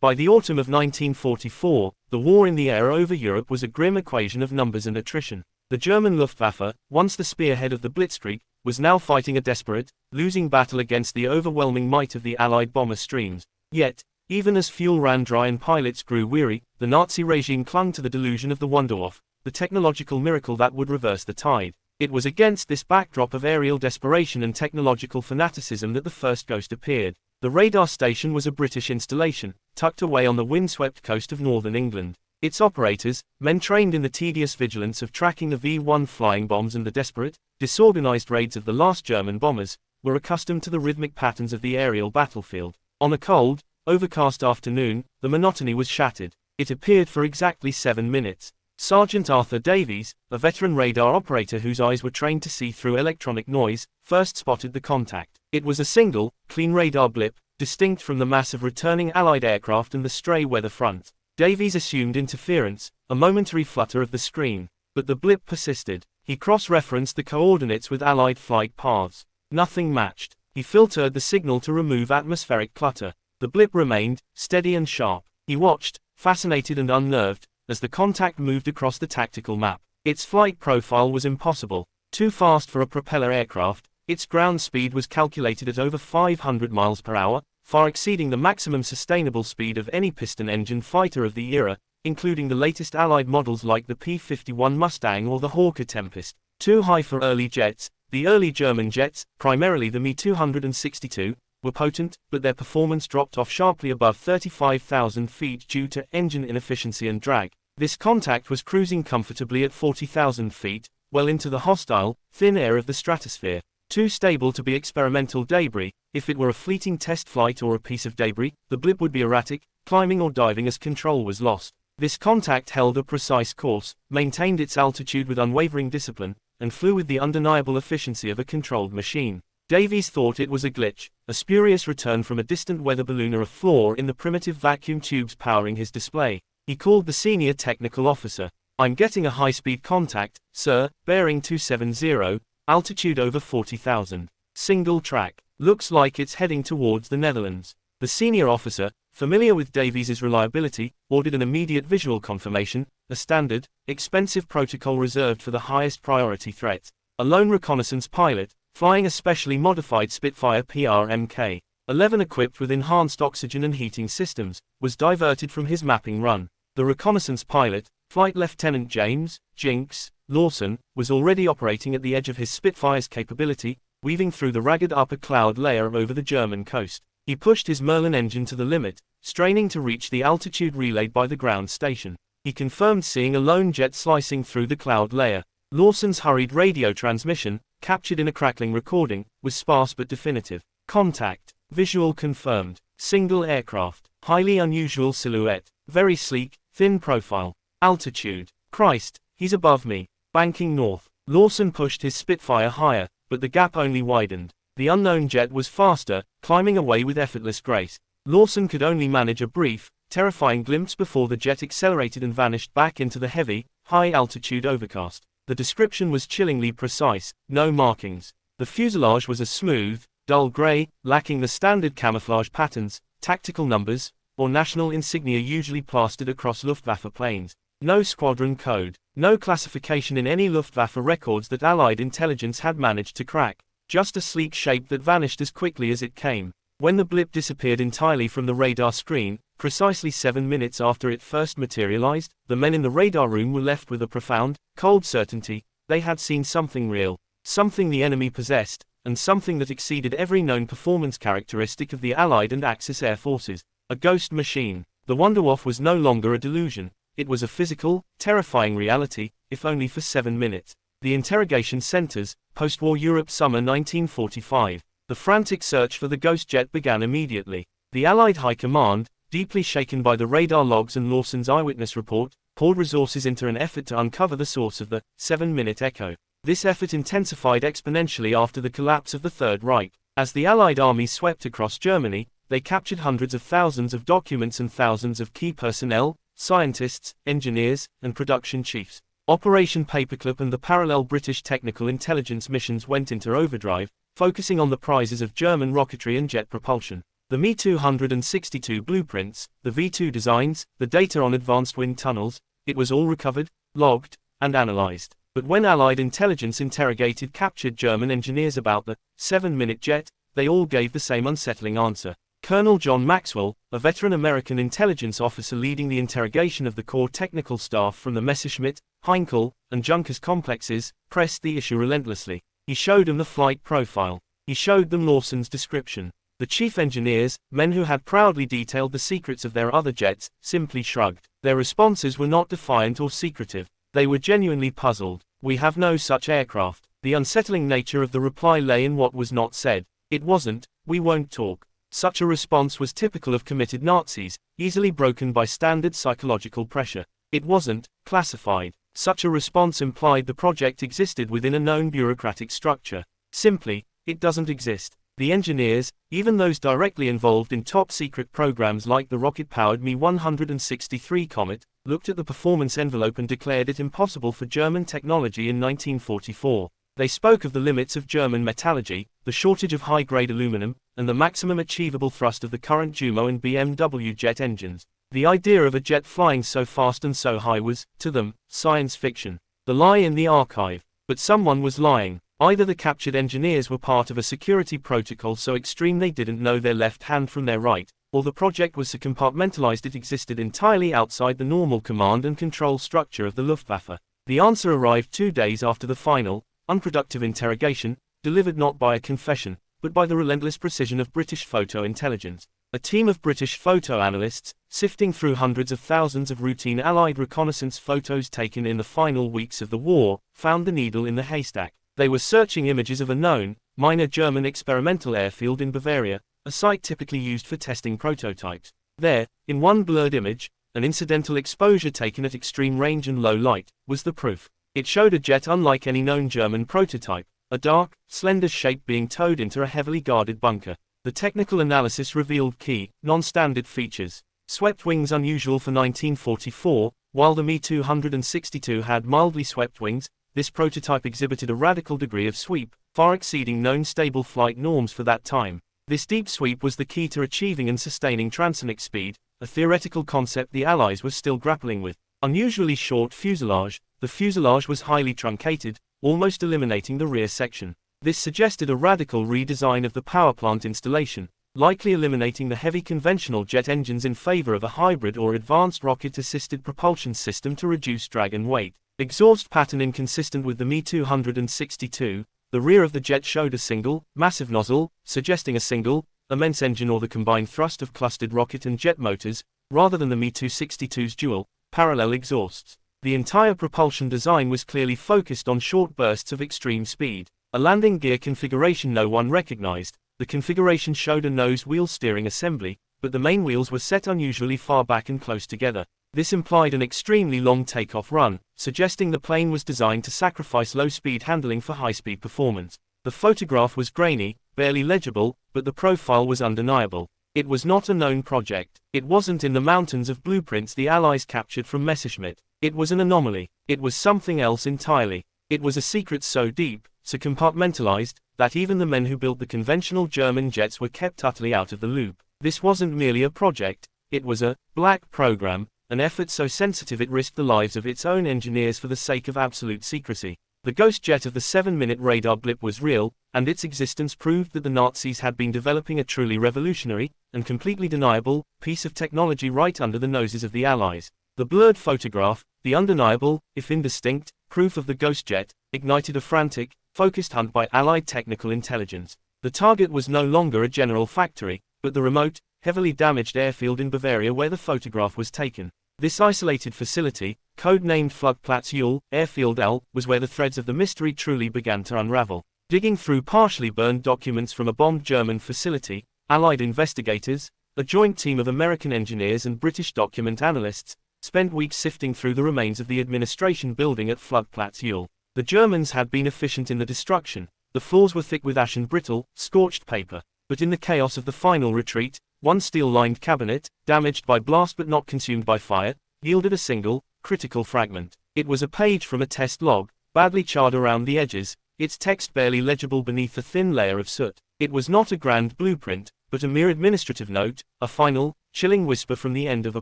By the autumn of 1944, the war in the air over Europe was a grim equation of numbers and attrition. The German Luftwaffe, once the spearhead of the Blitzkrieg, was now fighting a desperate, losing battle against the overwhelming might of the Allied bomber streams. Yet, even as fuel ran dry and pilots grew weary, the Nazi regime clung to the delusion of the Wunderwaffe, the technological miracle that would reverse the tide. It was against this backdrop of aerial desperation and technological fanaticism that the first Ghost appeared. The radar station was a British installation, tucked away on the windswept coast of northern England. Its operators, men trained in the tedious vigilance of tracking the V-1 flying bombs and the desperate, disorganized raids of the last German bombers, were accustomed to the rhythmic patterns of the aerial battlefield. On a cold, overcast afternoon, the monotony was shattered. It appeared for exactly 7 minutes. Sergeant Arthur Davies, a veteran radar operator whose eyes were trained to see through electronic noise, first spotted the contact. It was a single, clean radar blip, distinct from the mass of returning Allied aircraft and the stray weather front. Davies assumed interference, a momentary flutter of the screen. But the blip persisted. He cross-referenced the coordinates with Allied flight paths. Nothing matched. He filtered the signal to remove atmospheric clutter. The blip remained, steady and sharp. He watched, fascinated and unnerved, as the contact moved across the tactical map. Its flight profile was impossible. Too fast for a propeller aircraft, its ground speed was calculated at over 500 miles per hour, far exceeding the maximum sustainable speed of any piston-engine fighter of the era, including the latest Allied models like the P-51 Mustang or the Hawker Tempest. Too high for early jets. The early German jets, primarily the Me-262, were potent, but their performance dropped off sharply above 35,000 feet due to engine inefficiency and drag. This contact was cruising comfortably at 40,000 feet, well into the hostile, thin air of the stratosphere. Too stable to be experimental debris. If it were a fleeting test flight or a piece of debris, the blip would be erratic, climbing or diving as control was lost. This contact held a precise course, maintained its altitude with unwavering discipline, and flew with the undeniable efficiency of a controlled machine. Davies thought it was a glitch, a spurious return from a distant weather balloon or a flaw in the primitive vacuum tubes powering his display. He called the senior technical officer. "I'm getting a high-speed contact, sir, bearing 270, altitude over 40,000. Single track. Looks like it's heading towards the Netherlands." The senior officer, familiar with Davies's reliability, ordered an immediate visual confirmation, a standard, expensive protocol reserved for the highest priority threats. A lone reconnaissance pilot, flying a specially modified Spitfire PRMK-11 equipped with enhanced oxygen and heating systems, was diverted from his mapping run. The reconnaissance pilot, Flight Lieutenant James Jinx Lawson, was already operating at the edge of his Spitfire's capability, weaving through the ragged upper cloud layer over the German coast. He pushed his Merlin engine to the limit, straining to reach the altitude relayed by the ground station. He confirmed seeing a lone jet slicing through the cloud layer. Lawson's hurried radio transmission, captured in a crackling recording, was sparse but definitive. Contact. Visual confirmed. Single aircraft. Highly unusual silhouette. Very sleek, thin profile. Altitude. Christ, he's above me. Banking north. Lawson pushed his Spitfire higher, but the gap only widened. The unknown jet was faster, climbing away with effortless grace. Lawson could only manage a brief, terrifying glimpse before the jet accelerated and vanished back into the heavy, high-altitude overcast. The description was chillingly precise, no markings. The fuselage was a smooth, dull gray, lacking the standard camouflage patterns, tactical numbers, or national insignia usually plastered across Luftwaffe planes. No squadron code, no classification in any Luftwaffe records that Allied intelligence had managed to crack. Just a sleek shape that vanished as quickly as it came. When the blip disappeared entirely from the radar screen, precisely 7 minutes after it first materialized, the men in the radar room were left with a profound, cold certainty. They had seen something real, something the enemy possessed, and something that exceeded every known performance characteristic of the Allied and Axis air forces. A ghost machine. The Wunderwaffe was no longer a delusion. It was a physical, terrifying reality, if only for 7 minutes. The interrogation centers, post-war Europe summer 1945. The frantic search for the ghost jet began immediately. The Allied High Command, deeply shaken by the radar logs and Lawson's eyewitness report, poured resources into an effort to uncover the source of the 7-minute echo. This effort intensified exponentially after the collapse of the Third Reich. As the Allied army swept across Germany, they captured hundreds of thousands of documents and thousands of key personnel, scientists, engineers, and production chiefs. Operation Paperclip and the parallel British technical intelligence missions went into overdrive, focusing on the prizes of German rocketry and jet propulsion. The Me-262 blueprints, the V-2 designs, the data on advanced wind tunnels, it was all recovered, logged, and analyzed. But when Allied intelligence interrogated captured German engineers about the 7-minute jet, they all gave the same unsettling answer. Colonel John Maxwell, a veteran American intelligence officer leading the interrogation of the Corps technical staff from the Messerschmitt, Heinkel, and Junkers complexes, pressed the issue relentlessly. He showed them the flight profile. He showed them Lawson's description. The chief engineers, men who had proudly detailed the secrets of their other jets, simply shrugged. Their responses were not defiant or secretive. They were genuinely puzzled. "We have no such aircraft." The unsettling nature of the reply lay in what was not said. It wasn't, "We won't talk." Such a response was typical of committed Nazis, easily broken by standard psychological pressure. It wasn't classified. Such a response implied the project existed within a known bureaucratic structure. Simply, it doesn't exist. The engineers, even those directly involved in top-secret programs like the rocket-powered Me-163 Comet, looked at the performance envelope and declared it impossible for German technology in 1944. They spoke of the limits of German metallurgy, the shortage of high-grade aluminum, and the maximum achievable thrust of the current Jumo and BMW jet engines. The idea of a jet flying so fast and so high was, to them, science fiction. The lie in the archive. But someone was lying. Either the captured engineers were part of a security protocol so extreme they didn't know their left hand from their right, or the project was so compartmentalized it existed entirely outside the normal command and control structure of the Luftwaffe. The answer arrived 2 days after the final, unproductive interrogation, delivered not by a confession, but by the relentless precision of British photo intelligence. A team of British photo analysts, sifting through hundreds of thousands of routine Allied reconnaissance photos taken in the final weeks of the war, found the needle in the haystack. They were searching images of a known, minor German experimental airfield in Bavaria, a site typically used for testing prototypes. There, in one blurred image, an incidental exposure taken at extreme range and low light, was the proof. It showed a jet unlike any known German prototype, a dark, slender shape being towed into a heavily guarded bunker. The technical analysis revealed key, non-standard features. Swept wings unusual for 1944, while the Me-262 had mildly swept wings. This prototype exhibited a radical degree of sweep, far exceeding known stable flight norms for that time. This deep sweep was the key to achieving and sustaining transonic speed, a theoretical concept the Allies were still grappling with. Unusually short fuselage, the fuselage was highly truncated, almost eliminating the rear section. This suggested a radical redesign of the power plant installation, likely eliminating the heavy conventional jet engines in favor of a hybrid or advanced rocket-assisted propulsion system to reduce drag and weight. Exhaust pattern inconsistent with the Me-262, the rear of the jet showed a single, massive nozzle, suggesting a single, immense engine or the combined thrust of clustered rocket and jet motors, rather than the Me-262's dual, parallel exhausts. The entire propulsion design was clearly focused on short bursts of extreme speed. A landing gear configuration no one recognized. The configuration showed a nose wheel steering assembly, but the main wheels were set unusually far back and close together. This implied an extremely long takeoff run, suggesting the plane was designed to sacrifice low-speed handling for high-speed performance. The photograph was grainy, barely legible, but the profile was undeniable. It was not a known project. It wasn't in the mountains of blueprints the Allies captured from Messerschmitt. It was an anomaly. It was something else entirely. It was a secret so deep, so compartmentalized, that even the men who built the conventional German jets were kept utterly out of the loop. This wasn't merely a project, it was a black program, an effort so sensitive it risked the lives of its own engineers for the sake of absolute secrecy. The ghost jet of the 7-minute radar blip was real, and its existence proved that the Nazis had been developing a truly revolutionary, and completely deniable, piece of technology right under the noses of the Allies. The blurred photograph, the undeniable, if indistinct, proof of the ghost jet, ignited a frantic, focused hunt by Allied technical intelligence. The target was no longer a general factory, but the remote, heavily damaged airfield in Bavaria where the photograph was taken. This isolated facility, code-named Flugplatz Uhl, Airfield L, was where the threads of the mystery truly began to unravel. Digging through partially burned documents from a bombed German facility, Allied investigators, a joint team of American engineers and British document analysts, spent weeks sifting through the remains of the administration building at Flugplatz Uhl. The Germans had been efficient in the destruction. The floors were thick with ash and brittle, scorched paper. But in the chaos of the final retreat, one steel-lined cabinet, damaged by blast but not consumed by fire, yielded a single, critical fragment. It was a page from a test log, badly charred around the edges, its text barely legible beneath a thin layer of soot. It was not a grand blueprint, but a mere administrative note, a final, chilling whisper from the end of a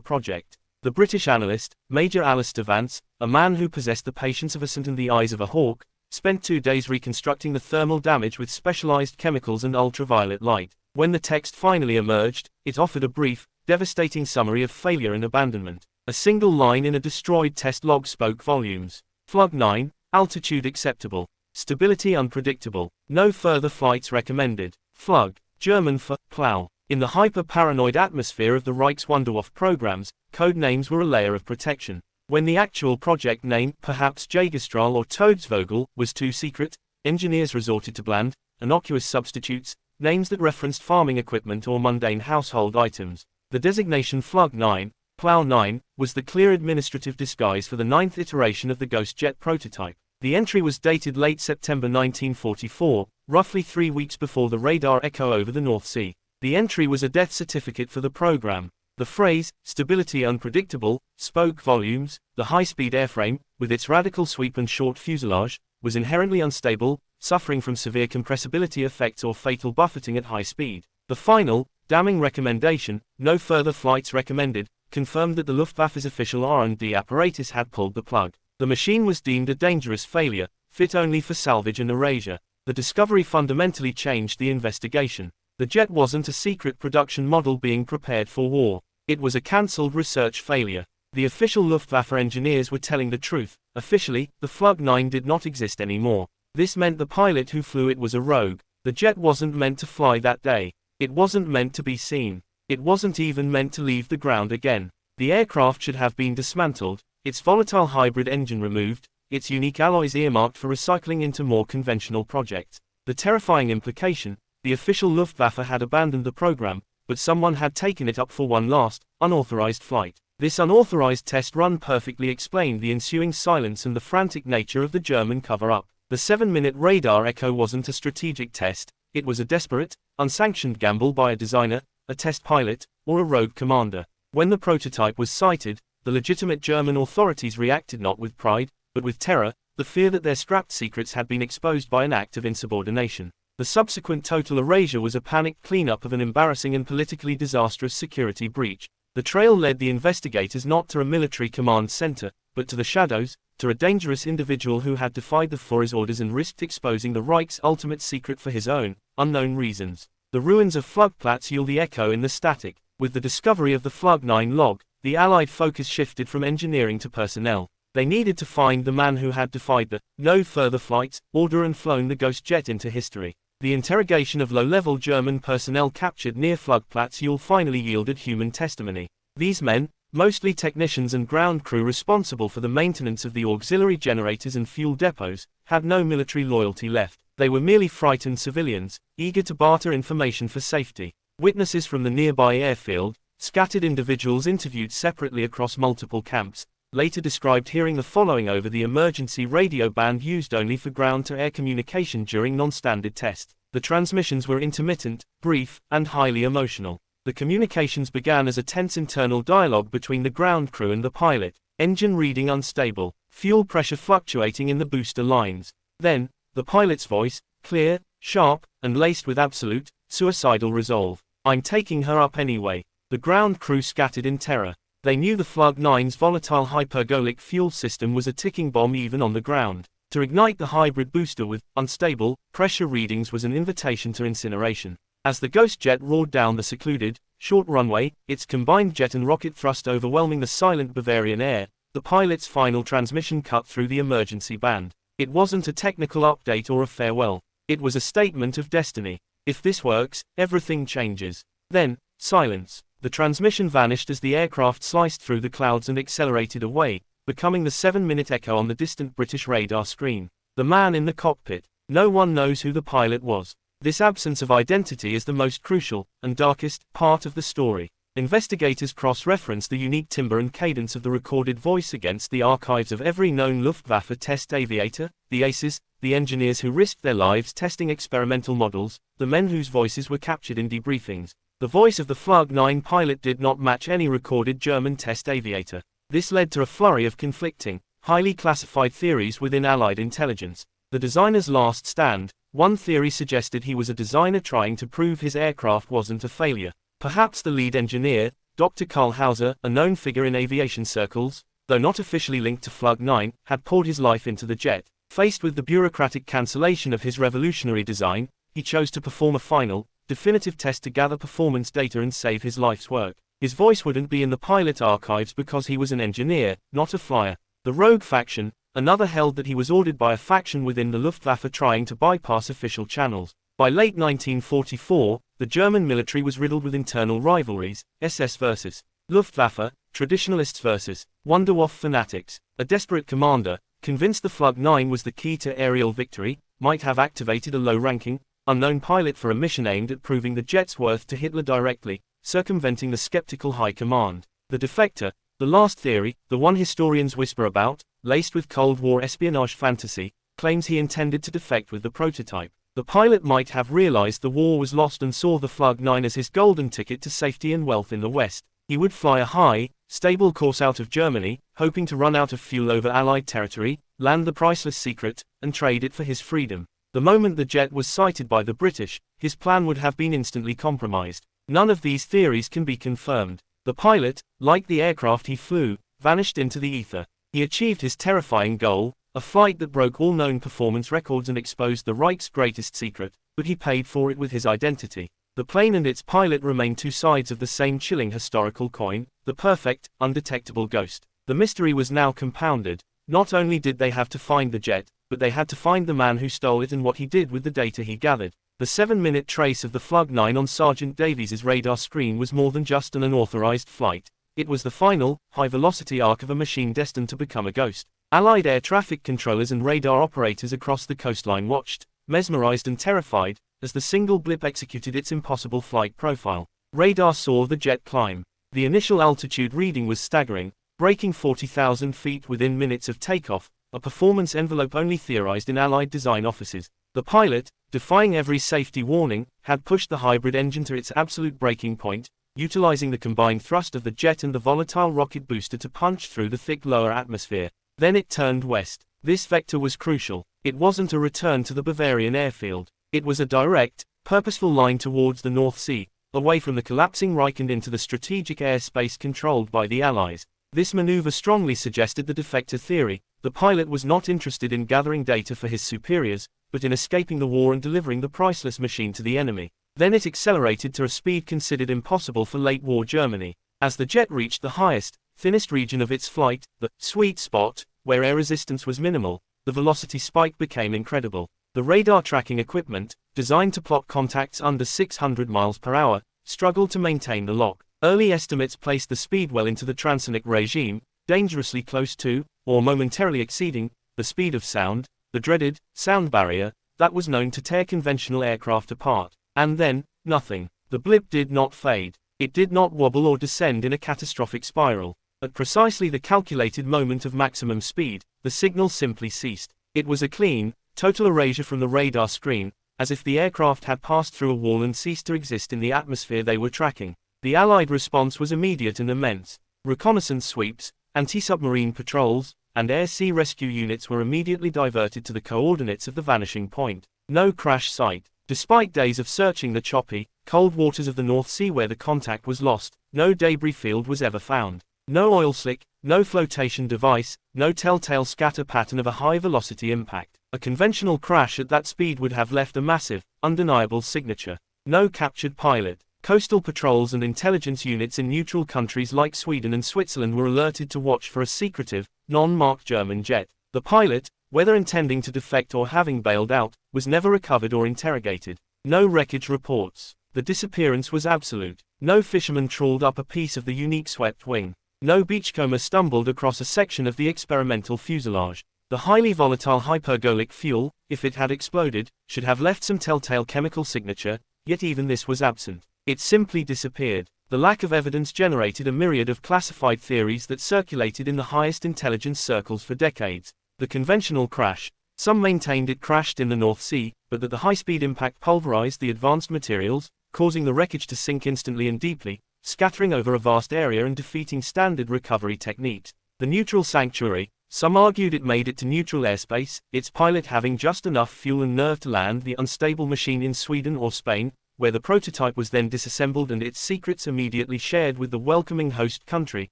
project. The British analyst, Major Alistair Vance, a man who possessed the patience of a saint and the eyes of a hawk, spent 2 days reconstructing the thermal damage with specialized chemicals and ultraviolet light. When the text finally emerged, it offered a brief, devastating summary of failure and abandonment. A single line in a destroyed test log spoke volumes. Flug 9, altitude acceptable. Stability unpredictable. No further flights recommended. Flug, German for plow. In the hyper-paranoid atmosphere of the Reich's Wunderwaffe programs, code names were a layer of protection. When the actual project name, perhaps Jägerstrahl or Todesvogel, was too secret, engineers resorted to bland, innocuous substitutes, names that referenced farming equipment or mundane household items. The designation Flug 9, Plow 9, was the clear administrative disguise for the 9th iteration of the Ghost Jet prototype. The entry was dated late September 1944, roughly 3 weeks before the radar echo over the North Sea. The entry was a death certificate for the program. The phrase, stability unpredictable, spoke volumes. The high-speed airframe, with its radical sweep and short fuselage, was inherently unstable, suffering from severe compressibility effects or fatal buffeting at high speed. The final, damning recommendation, no further flights recommended, confirmed that the Luftwaffe's official R&D apparatus had pulled the plug. The machine was deemed a dangerous failure, fit only for salvage and erasure. The discovery fundamentally changed the investigation. The jet wasn't a secret production model being prepared for war. It was a cancelled research failure. The official Luftwaffe engineers were telling the truth. Officially, the Flug 9 did not exist anymore. This meant the pilot who flew it was a rogue. The jet wasn't meant to fly that day. It wasn't meant to be seen. It wasn't even meant to leave the ground again. The aircraft should have been dismantled, its volatile hybrid engine removed, its unique alloys earmarked for recycling into more conventional projects. The terrifying implication, the official Luftwaffe had abandoned the program, but someone had taken it up for one last, unauthorized flight. This unauthorized test run perfectly explained the ensuing silence and the frantic nature of the German cover-up. The 7-minute radar echo wasn't a strategic test, it was a desperate, unsanctioned gamble by a designer, a test pilot, or a rogue commander. When the prototype was sighted, the legitimate German authorities reacted not with pride, but with terror, the fear that their scrapped secrets had been exposed by an act of insubordination. The subsequent total erasure was a panicked cleanup of an embarrassing and politically disastrous security breach. The trail led the investigators not to a military command center, but to the shadows, to a dangerous individual who had defied the Führer's orders and risked exposing the Reich's ultimate secret for his own, unknown reasons. The ruins of Flugplatz yield the echo in the static. With the discovery of the Flug 9 log, the Allied focus shifted from engineering to personnel. They needed to find the man who had defied the no further flights order and flown the Ghost Jet into history. The interrogation of low-level German personnel captured near Flugplatz finally yielded human testimony. These men, mostly technicians and ground crew responsible for the maintenance of the auxiliary generators and fuel depots, had no military loyalty left. They were merely frightened civilians, eager to barter information for safety. Witnesses from the nearby airfield, scattered individuals interviewed separately across multiple camps, later described hearing the following over the emergency radio band used only for ground-to-air communication during non-standard tests. The transmissions were intermittent, brief, and highly emotional. The communications began as a tense internal dialogue between the ground crew and the pilot, engine reading unstable, fuel pressure fluctuating in the booster lines. Then, the pilot's voice, clear, sharp, and laced with absolute, suicidal resolve. "I'm taking her up anyway." The ground crew scattered in terror. They knew the Flug 9's volatile hypergolic fuel system was a ticking bomb even on the ground. To ignite the hybrid booster with unstable pressure readings was an invitation to incineration. As the Ghost Jet roared down the secluded, short runway, its combined jet and rocket thrust overwhelming the silent Bavarian air, the pilot's final transmission cut through the emergency band. It wasn't a technical update or a farewell. It was a statement of destiny. If this works, everything changes. Then, silence. The transmission vanished as the aircraft sliced through the clouds and accelerated away, becoming the 7-minute echo on the distant British radar screen. The man in the cockpit. No one knows who the pilot was. This absence of identity is the most crucial, and darkest, part of the story. Investigators cross-reference the unique timbre and cadence of the recorded voice against the archives of every known Luftwaffe test aviator, the aces, the engineers who risked their lives testing experimental models, the men whose voices were captured in debriefings. The voice of the Flug 9 pilot did not match any recorded German test aviator. This led to a flurry of conflicting, highly classified theories within Allied intelligence. The designer's last stand, One theory suggested he was a designer trying to prove his aircraft wasn't a failure. Perhaps the lead engineer, Dr. Karl Hauser, a known figure in aviation circles, though not officially linked to Flug 9, had poured his life into the jet. Faced with the bureaucratic cancellation of his revolutionary design, he chose to perform a final, definitive test to gather performance data and save his life's work. His voice wouldn't be in the pilot archives because he was an engineer, not a flyer. The rogue faction, another, held that he was ordered by a faction within the Luftwaffe trying to bypass official channels. By late 1944, the German military was riddled with internal rivalries, SS versus Luftwaffe, traditionalists versus Wunderwaffe fanatics. A desperate commander, convinced the Flug 9 was the key to aerial victory, might have activated a low-ranking, unknown pilot for a mission aimed at proving the jet's worth to Hitler directly, circumventing the skeptical high command. The defector, the last theory, the one historians whisper about, laced with Cold War espionage fantasy, claims he intended to defect with the prototype. The pilot might have realized the war was lost and saw the Flug 9 as his golden ticket to safety and wealth in the West. He would fly a high, stable course out of Germany, hoping to run out of fuel over Allied territory, land the priceless secret, and trade it for his freedom. The moment the jet was sighted by the British, his plan would have been instantly compromised. None of these theories can be confirmed. The pilot, like the aircraft he flew, vanished into the ether. He achieved his terrifying goal, a flight that broke all known performance records and exposed the Reich's greatest secret, but he paid for it with his identity. The plane and its pilot remain two sides of the same chilling historical coin, the perfect, undetectable ghost. The mystery was now compounded. Not only did they have to find the jet, but they had to find the man who stole it and what he did with the data he gathered. The 7-minute trace of the Flug 9 on Sergeant Davies's radar screen was more than just an unauthorized flight. It was the final, high-velocity arc of a machine destined to become a ghost. Allied air traffic controllers and radar operators across the coastline watched, mesmerized and terrified, as the single blip executed its impossible flight profile. Radar saw the jet climb. The initial altitude reading was staggering, breaking 40,000 feet within minutes of takeoff, a performance envelope only theorized in Allied design offices. The pilot, defying every safety warning, had pushed the hybrid engine to its absolute breaking point, utilizing the combined thrust of the jet and the volatile rocket booster to punch through the thick lower atmosphere. Then it turned west. This vector was crucial. It wasn't a return to the Bavarian airfield. It was a direct, purposeful line towards the North Sea, away from the collapsing Reich and into the strategic airspace controlled by the Allies. This maneuver strongly suggested the defector theory. The pilot was not interested in gathering data for his superiors, but in escaping the war and delivering the priceless machine to the enemy. Then it accelerated to a speed considered impossible for late-war Germany. As the jet reached the highest, thinnest region of its flight, the sweet spot, where air resistance was minimal, the velocity spike became incredible. The radar tracking equipment, designed to plot contacts under 600 miles per hour, struggled to maintain the lock. Early estimates placed the speed well into the transonic regime, dangerously close to, or momentarily exceeding, the speed of sound, the dreaded sound barrier that was known to tear conventional aircraft apart. And then, nothing. The blip did not fade. It did not wobble or descend in a catastrophic spiral. At precisely the calculated moment of maximum speed, the signal simply ceased. It was a clean, total erasure from the radar screen, as if the aircraft had passed through a wall and ceased to exist in the atmosphere they were tracking. The Allied response was immediate and immense. Reconnaissance sweeps, anti-submarine patrols, and air-sea rescue units were immediately diverted to the coordinates of the vanishing point. No crash site. Despite days of searching the choppy, cold waters of the North Sea where the contact was lost, no debris field was ever found. No oil slick, no flotation device, no telltale scatter pattern of a high-velocity impact. A conventional crash at that speed would have left a massive, undeniable signature. No captured pilot. Coastal patrols and intelligence units in neutral countries like Sweden and Switzerland were alerted to watch for a secretive, non-marked German jet. The pilot, whether intending to defect or having bailed out, was never recovered or interrogated. No wreckage reports. The disappearance was absolute. No fisherman trawled up a piece of the unique swept wing. No beachcomber stumbled across a section of the experimental fuselage. The highly volatile hypergolic fuel, if it had exploded, should have left some telltale chemical signature, yet even this was absent. It simply disappeared. The lack of evidence generated a myriad of classified theories that circulated in the highest intelligence circles for decades. The conventional crash. Some maintained it crashed in the North Sea, but that the high-speed impact pulverized the advanced materials, causing the wreckage to sink instantly and deeply, scattering over a vast area and defeating standard recovery techniques. The neutral sanctuary. Some argued it made it to neutral airspace, its pilot having just enough fuel and nerve to land the unstable machine in Sweden or Spain, where the prototype was then disassembled and its secrets immediately shared with the welcoming host country,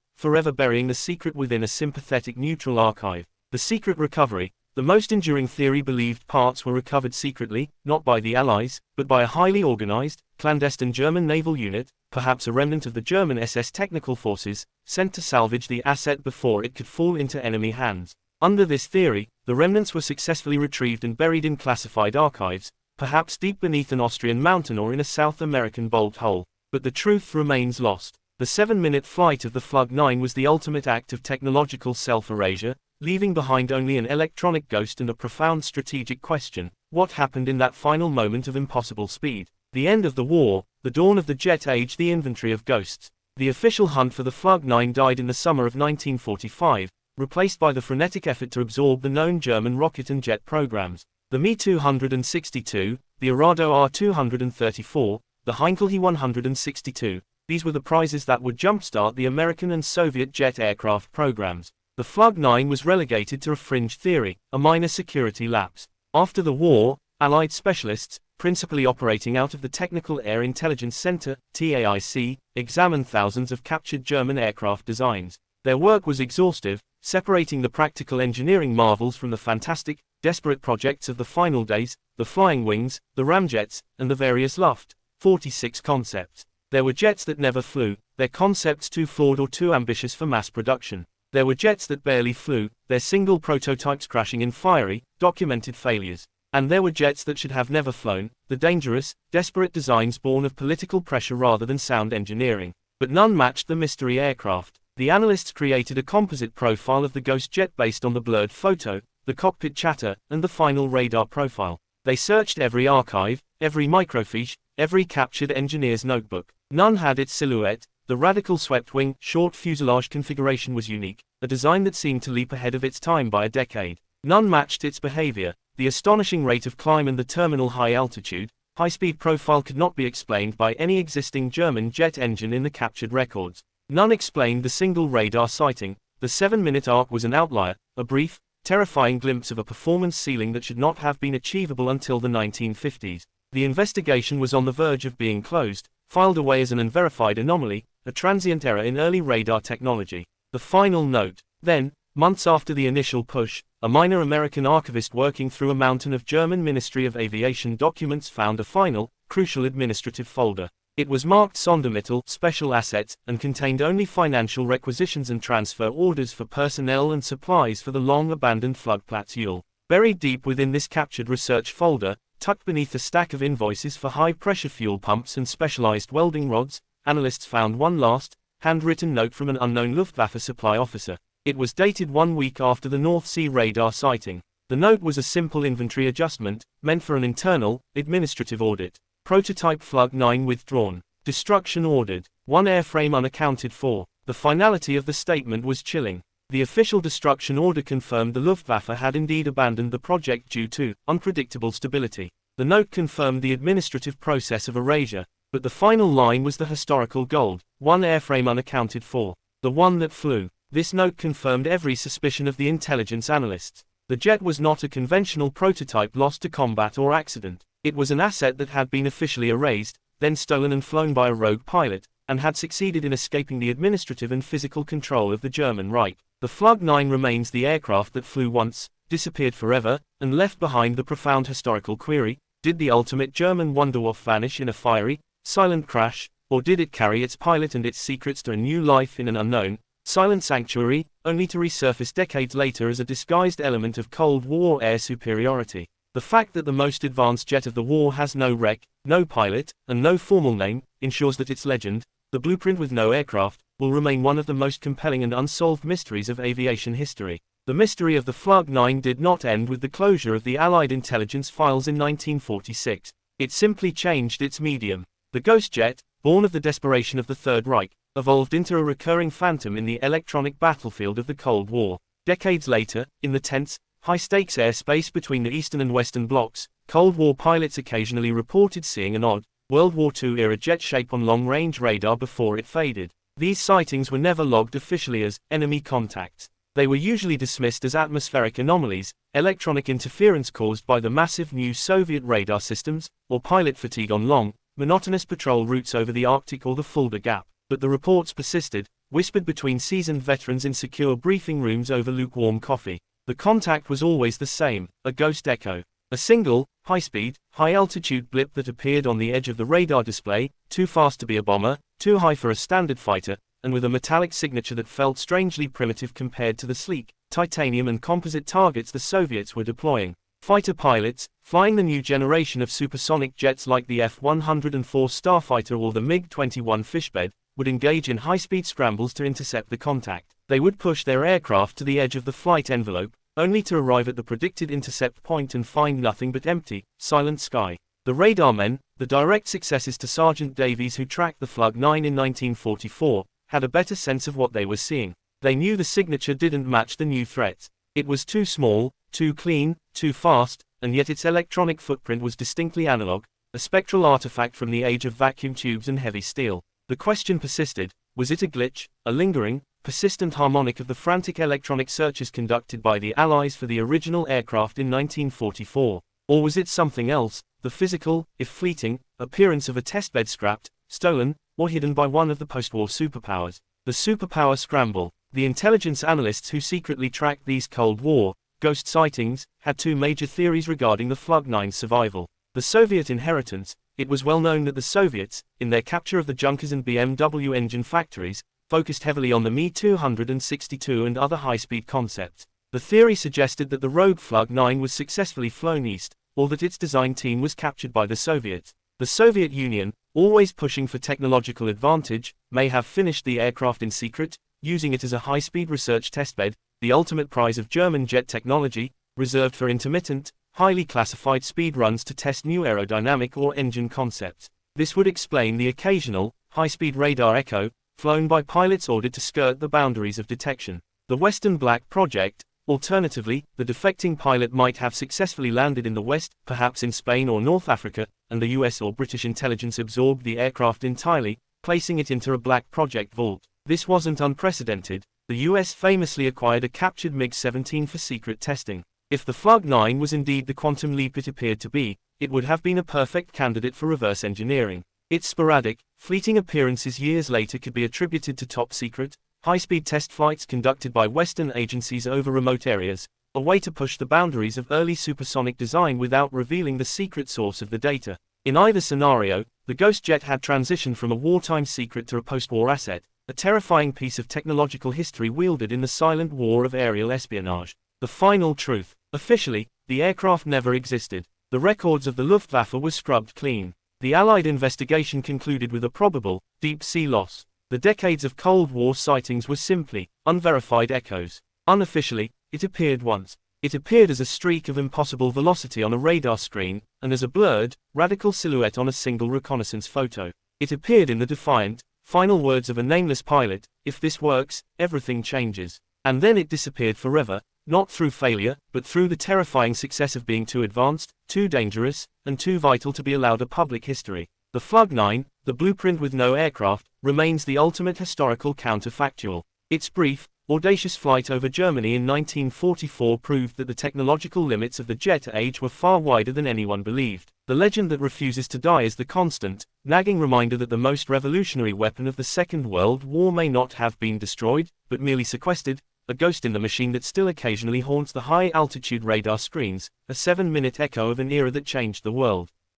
forever burying the secret within a sympathetic neutral archive. The secret recovery. The most enduring theory believed parts were recovered secretly, not by the Allies, but by a highly organized, clandestine German naval unit, perhaps a remnant of the German SS technical forces, sent to salvage the asset before it could fall into enemy hands. Under this theory, the remnants were successfully retrieved and buried in classified archives, perhaps deep beneath an Austrian mountain or in a South American bolt hole. But the truth remains lost. The 7-minute flight of the Flug 9 was the ultimate act of technological self-erasure, leaving behind only an electronic ghost and a profound strategic question: what happened in that final moment of impossible speed? The end of the war, the dawn of the jet age, the inventory of ghosts. The official hunt for the Flug 9 died in the summer of 1945, replaced by the frenetic effort to absorb the known German rocket and jet programs. The Me-262, the Arado R-234, the Heinkel He-162, these were the prizes that would jumpstart the American and Soviet jet aircraft programs. The Flug 9 was relegated to a fringe theory, a minor security lapse. After the war, Allied specialists, principally operating out of the Technical Air Intelligence Center, TAIC, examined thousands of captured German aircraft designs. Their work was exhaustive, separating the practical engineering marvels from the fantastic, desperate projects of the final days, the flying wings, the ramjets, and the various Luft 46 concepts. There were jets that never flew, their concepts too flawed or too ambitious for mass production. There were jets that barely flew, their single prototypes crashing in fiery, documented failures. And there were jets that should have never flown, the dangerous, desperate designs born of political pressure rather than sound engineering. But none matched the mystery aircraft. The analysts created a composite profile of the ghost jet based on the blurred photo, the cockpit chatter, and the final radar profile. They searched every archive, every microfiche, every captured engineer's notebook. None had its silhouette. The radical swept-wing, short fuselage configuration was unique, a design that seemed to leap ahead of its time by a decade. None matched its behavior. The astonishing rate of climb and the terminal high-altitude, high-speed profile could not be explained by any existing German jet engine in the captured records. None explained the single radar sighting. The 7-minute arc was an outlier, a brief, terrifying glimpse of a performance ceiling that should not have been achievable until the 1950s. The investigation was on the verge of being closed, filed away as an unverified anomaly, a transient error in early radar technology. The final note. Then, months after the initial push, a minor American archivist working through a mountain of German Ministry of Aviation documents found a final, crucial administrative folder. It was marked Sondermittel, special assets, and contained only financial requisitions and transfer orders for personnel and supplies for the long-abandoned Flugplatz Uhl. Buried deep within this captured research folder, tucked beneath a stack of invoices for high-pressure fuel pumps and specialized welding rods, analysts found one last, handwritten note from an unknown Luftwaffe supply officer. It was dated 1 week after the North Sea radar sighting. The note was a simple inventory adjustment, meant for an internal, administrative audit. Prototype Flug 9 withdrawn. Destruction ordered. One airframe unaccounted for. The finality of the statement was chilling. The official destruction order confirmed the Luftwaffe had indeed abandoned the project due to unpredictable stability. The note confirmed the administrative process of erasure. But the final line was the historical gold. One airframe unaccounted for. The one that flew. This note confirmed every suspicion of the intelligence analysts. The jet was not a conventional prototype lost to combat or accident. It was an asset that had been officially erased, then stolen and flown by a rogue pilot, and had succeeded in escaping the administrative and physical control of the German Reich. The Flug 9 remains the aircraft that flew once, disappeared forever, and left behind the profound historical query: did the ultimate German Wunderwaffe vanish in a fiery, silent crash, or did it carry its pilot and its secrets to a new life in an unknown, silent sanctuary, only to resurface decades later as a disguised element of Cold War air superiority? The fact that the most advanced jet of the war has no wreck, no pilot, and no formal name, ensures that its legend, the blueprint with no aircraft, will remain one of the most compelling and unsolved mysteries of aviation history. The mystery of the Flug 9 did not end with the closure of the Allied intelligence files in 1946. It simply changed its medium. The ghost jet, born of the desperation of the Third Reich, evolved into a recurring phantom in the electronic battlefield of the Cold War. Decades later, in the tense, high-stakes airspace between the Eastern and Western blocs, Cold War pilots occasionally reported seeing an odd, World War II-era jet shape on long-range radar before it faded. These sightings were never logged officially as enemy contacts. They were usually dismissed as atmospheric anomalies, electronic interference caused by the massive new Soviet radar systems, or pilot fatigue on long, monotonous patrol routes over the Arctic or the Fulda Gap. But the reports persisted, whispered between seasoned veterans in secure briefing rooms over lukewarm coffee. The contact was always the same, a ghost echo. A single, high-speed, high-altitude blip that appeared on the edge of the radar display, too fast to be a bomber, too high for a standard fighter, and with a metallic signature that felt strangely primitive compared to the sleek, titanium and composite targets the Soviets were deploying. Fighter pilots, flying the new generation of supersonic jets like the F-104 Starfighter or the MiG-21 Fishbed, would engage in high-speed scrambles to intercept the contact. They would push their aircraft to the edge of the flight envelope, only to arrive at the predicted intercept point and find nothing but empty, silent sky. The radar men, the direct successors to Sergeant Davies who tracked the Flug 9 in 1944, had a better sense of what they were seeing. They knew the signature didn't match the new threats. It was too small, too clean, too fast, and yet its electronic footprint was distinctly analog, a spectral artifact from the age of vacuum tubes and heavy steel. The question persisted, was it a glitch, a lingering, persistent harmonic of the frantic electronic searches conducted by the Allies for the original aircraft in 1944? Or was it something else, the physical, if fleeting, appearance of a testbed scrapped, stolen, or hidden by one of the post-war superpowers? The superpower scramble. The intelligence analysts who secretly tracked these Cold War ghost sightings had two major theories regarding the Flug 9's survival. The Soviet inheritance. It was well known that the Soviets, in their capture of the Junkers and BMW engine factories, focused heavily on the Mi-262 and other high-speed concepts. The theory suggested that the rogue Flug 9 was successfully flown east, or that its design team was captured by the Soviets. The Soviet Union, always pushing for technological advantage, may have finished the aircraft in secret, using it as a high-speed research testbed, the ultimate prize of German jet technology, reserved for intermittent, highly classified speed runs to test new aerodynamic or engine concepts. This would explain the occasional, high-speed radar echo, flown by pilots ordered to skirt the boundaries of detection. The Western Black Project. Alternatively, the defecting pilot might have successfully landed in the West, perhaps in Spain or North Africa, and the US or British intelligence absorbed the aircraft entirely, placing it into a Black Project vault. This wasn't unprecedented. The US famously acquired a captured MiG-17 for secret testing. If the Flug 9 was indeed the quantum leap it appeared to be, it would have been a perfect candidate for reverse engineering. Its sporadic, fleeting appearances years later could be attributed to top-secret, high-speed test flights conducted by Western agencies over remote areas, a way to push the boundaries of early supersonic design without revealing the secret source of the data. In either scenario, the Ghost Jet had transitioned from a wartime secret to a post-war asset, a terrifying piece of technological history wielded in the silent war of aerial espionage. The final truth. Officially, the aircraft never existed. The records of the Luftwaffe were scrubbed clean. The Allied investigation concluded with a probable, deep-sea loss. The decades of Cold War sightings were simply, unverified echoes. Unofficially, it appeared once. It appeared as a streak of impossible velocity on a radar screen, and as a blurred, radical silhouette on a single reconnaissance photo. It appeared in the defiant, final words of a nameless pilot, "If this works, everything changes." And then it disappeared forever, not through failure, but through the terrifying success of being too advanced, too dangerous, and too vital to be allowed a public history. The Flug 9, the blueprint with no aircraft, remains the ultimate historical counterfactual. Its brief, audacious flight over Germany in 1944 proved that the technological limits of the jet age were far wider than anyone believed. The legend that refuses to die is the constant, nagging reminder that the most revolutionary weapon of the Second World War may not have been destroyed, but merely sequestered, a ghost in the machine that still occasionally haunts the high-altitude radar screens, a 7-minute echo of an era that changed the world.